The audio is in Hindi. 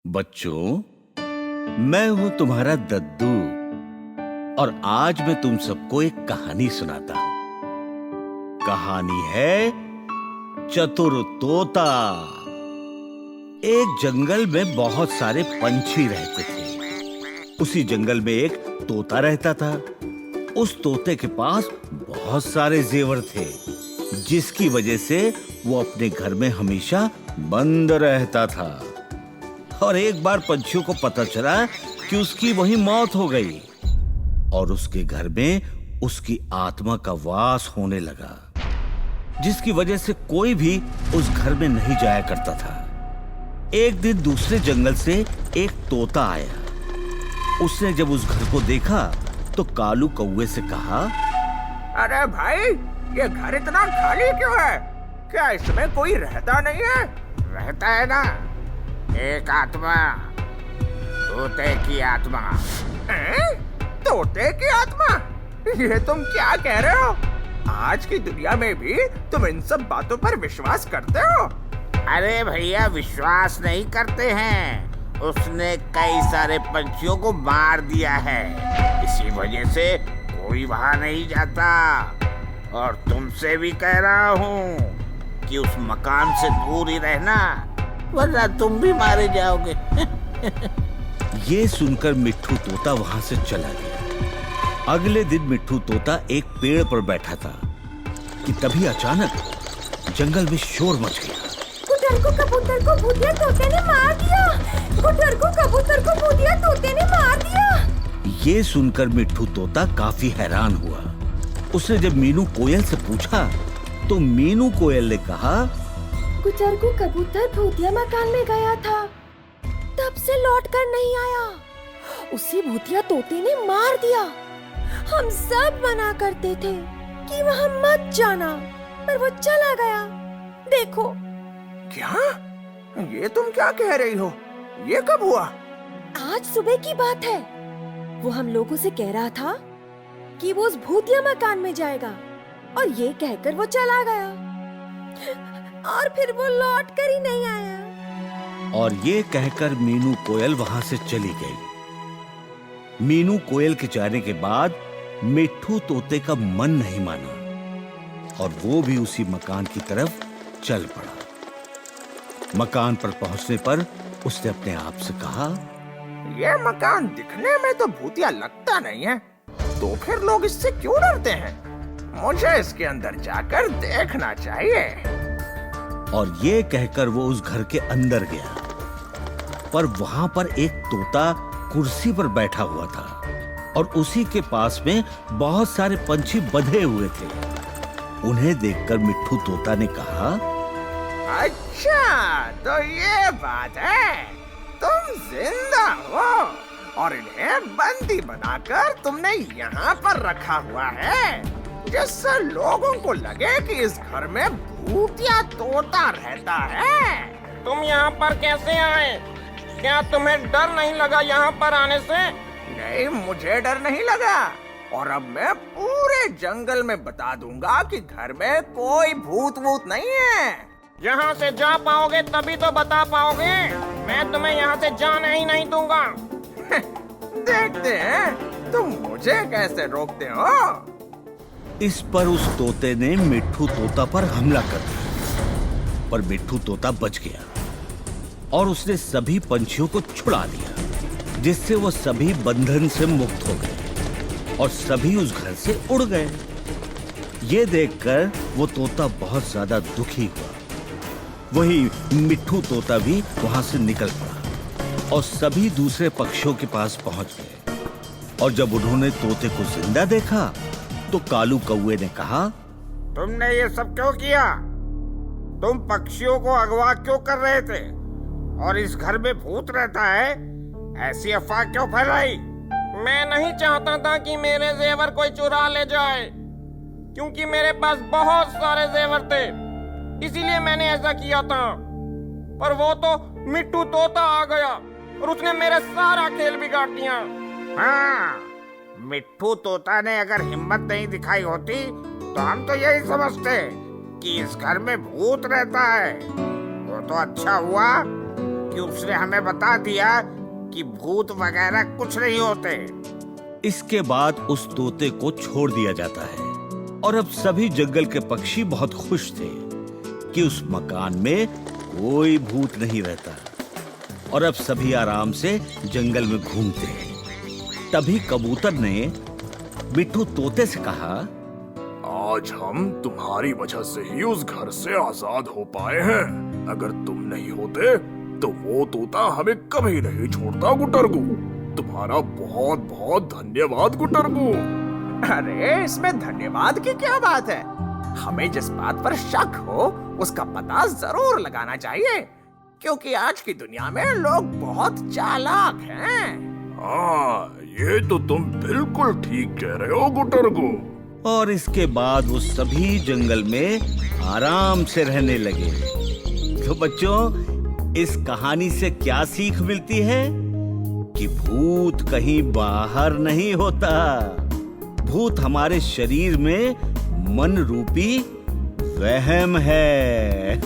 बच्चों, मैं हूं तुम्हारा दद्दू और आज मैं तुम सबको एक कहानी सुनाता हूं। कहानी है चतुर तोता। एक जंगल में बहुत सारे पंछी रहते थे। उसी जंगल में एक तोता रहता था। उस तोते के पास बहुत सारे जेवर थे, जिसकी वजह से वो अपने घर में हमेशा बंद रहता था। और एक बार पंछियों को पता चला कि उसकी वहीं मौत हो गई और उसके घर में उसकी आत्मा का वास होने लगा, जिसकी वजह से कोई भी उस घर में नहीं जाया करता था। एक दिन दूसरे जंगल से एक तोता आया। उसने जब उस घर को देखा तो कालू कौवे से कहा, अरे भाई, ये घर इतना खाली क्यों है? क्या इसमें कोई रहता नहीं है? रहता है ना, एक आत्मा, तोते की आत्मा। तोते की आत्मा? ये तुम क्या कह रहे हो? आज की दुनिया में भी तुम इन सब बातों पर विश्वास करते हो? अरे भैया, विश्वास नहीं करते हैं। उसने कई सारे पंछियों को मार दिया है, इसी वजह से कोई वहां नहीं जाता। और तुमसे भी कह रहा हूँ कि उस मकान से दूर ही रहना, वरना तुम भी मारे जाओगे। ये सुनकर मिट्ठू तोता वहां से चला गया। अगले दिन मिट्ठू तोता एक पेड़ पर बैठा था कि तभी अचानक जंगल में शोर मच गया। गुटर को कबूतर को भूतिया तोते ने मार दिया। गुटर को कबूतर को भूतिया तोते ने मार दिया। ये सुनकर मिट्ठू तोता काफी हैरान हुआ। उसने जब मीनू कोयल से पूछा तो मीनू कोयल ने कहा, गुटर को कबूतर भूतिया मकान में गया था, तब से लौट कर नहीं आया। उसी भूतिया तोते ने मार दिया। हम सब मना करते थे कि वहाँ मत जाना, पर वो चला गया। देखो। क्या? ये तुम क्या कह रही हो? ये कब हुआ? आज सुबह की बात है। वो हम लोगों से कह रहा था कि वो उस भूतिया मकान में जाएगा, और ये कहकर वो चला गया, और फिर वो लौट कर ही नहीं आया। और ये कहकर मीनू कोयल वहां से चली गई। मीनू कोयल के जाने के बाद मिट्ठू तोते का मन नहीं माना और वो भी उसी मकान की तरफ चल पड़ा। मकान पर पहुंचने पर उसने अपने आप से कहा, ये मकान दिखने में तो भूतिया लगता नहीं है, तो फिर लोग इससे क्यों डरते हैं? मुझे इसके अंदर जाकर देखना चाहिए। और ये कहकर वो उस घर के अंदर गया, पर वहां पर एक तोता कुर्सी पर बैठा हुआ था और उसी के पास में बहुत सारे पंछी बंधे हुए थे। उन्हें देखकर मिट्ठू तोता ने कहा, अच्छा, तो ये बात है, तुम जिंदा हो और इन्हें बंदी बनाकर तुमने यहाँ पर रखा हुआ है, जिससे लोगों को लगे कि इस घर में भूतिया तोता रहता है। तुम यहाँ पर कैसे आए? क्या तुम्हें डर नहीं लगा यहाँ पर आने से? नहीं, मुझे डर नहीं लगा, और अब मैं पूरे जंगल में बता दूंगा कि घर में कोई भूत वूत नहीं है। यहाँ से जा पाओगे तभी तो बता पाओगे। मैं तुम्हें यहाँ से जाने ही नहीं दूंगा। देखते हैं तुम मुझे कैसे रोकते हो। इस पर उस तोते ने मिट्ठू तोता पर हमला कर दिया, पर मिट्ठू तोता बच गया और उसने सभी पंछियों को छुड़ा लिया, जिससे वो सभी बंधन से मुक्त हो गए और सभी उस घर से उड़ गए। ये देखकर वो तोता बहुत ज्यादा दुखी हुआ। वही मिट्ठू तोता भी वहां से निकल पड़ा और सभी दूसरे पक्षियों के पास पहुंच गए। और जब उन्होंने तोते को जिंदा देखा तो कालू कौवे ने कहा, तुमने ये सब क्यों किया? तुम पक्षियों को अगवा क्यों कर रहे थे? और इस घर में भूत रहता है, ऐसी अफवाह क्यों फैलाई? मैं नहीं चाहता था कि मेरे जेवर कोई चुरा ले जाए, क्योंकि मेरे पास बहुत सारे जेवर थे, इसीलिए मैंने ऐसा किया था। पर वो तो मिट्ठू तोता आ गया और उसने मेरा सारा खेल बिगाड़ दिया। हाँ, मिट्ठू तोता ने अगर हिम्मत नहीं दिखाई होती तो हम तो यही समझते कि इस घर में भूत रहता है। वो तो अच्छा हुआ क्योंकि उसने हमें बता दिया कि भूत वगैरह कुछ नहीं होते। इसके बाद उस तोते को छोड़ दिया जाता है और अब सभी जंगल के पक्षी बहुत खुश थे कि उस मकान में कोई भूत नहीं रहता और अब सभी आराम से जंगल में घूमते हैं। तभी कबूतर ने मिट्ठू तोते से कहा, आज हम तुम्हारी वजह से ही उस घर से आजाद हो पाए हैं। अगर तुम नहीं होते तो वो तोता हमें कभी नहीं छोड़ता गुटरगू। तुम्हारा बहुत बहुत धन्यवाद गुटरगू। अरे इसमें धन्यवाद की क्या बात है? हमें जिस बात पर शक हो उसका पता जरूर लगाना चाहिए, क्योंकि आज की दुनिया में लोग बहुत चालाक हैं। हाँ, ये तो तुम बिल्कुल ठीक कह रहे हो गुटरगू। और इसके बाद वो सभी जंगल में आराम से रहने लगे। तो बच्चों, इस कहानी से क्या सीख मिलती है कि भूत कहीं बाहर नहीं होता। भूत हमारे शरीर में मन रूपी वहम है।